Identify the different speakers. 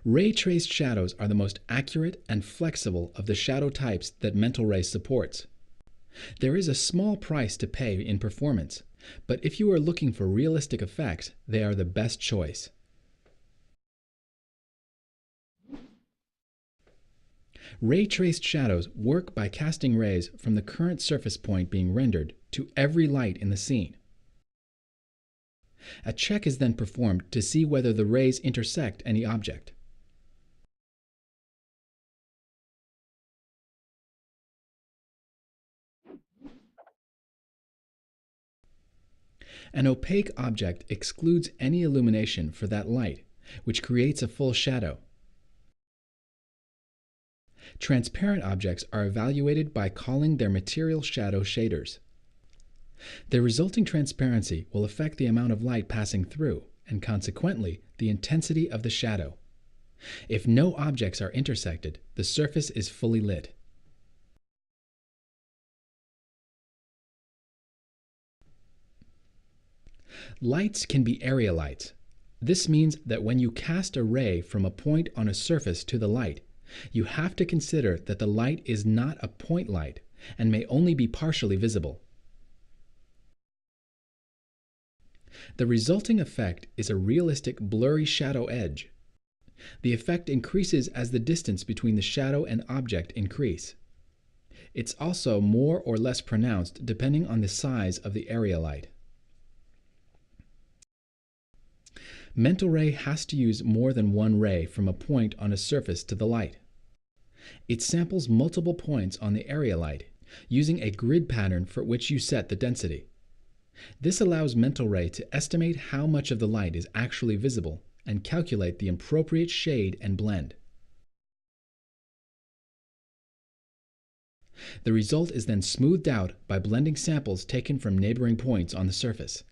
Speaker 1: Ray-traced shadows are the most accurate and flexible of the shadow types that Mental Ray supports. There is a small price to pay in performance, but if you are looking for realistic effects, they are the best choice. Ray-traced shadows work by casting rays from the current surface point being rendered to every light in the scene. A check is then performed to see whether the rays intersect any object. An opaque object excludes any illumination for that light, which creates a full shadow. Transparent objects are evaluated by calling their material shadow shaders. The resulting transparency will affect the amount of light passing through, and consequently, the intensity of the shadow. If no objects are intersected, the surface is fully lit. Lights can be area lights. This means that when you cast a ray from a point on a surface to the light, you have to consider that the light is not a point light and may only be partially visible. The resulting effect is a realistic blurry shadow edge. The effect increases as the distance between the shadow and object increase. It's also more or less pronounced depending on the size of the area light. Mental Ray has to use more than one ray from a point on a surface to the light. It samples multiple points on the area light, using a grid pattern for which you set the density. This allows Mental Ray to estimate how much of the light is actually visible and calculate the appropriate shade and blend. The result is then smoothed out by blending samples taken from neighboring points on the surface.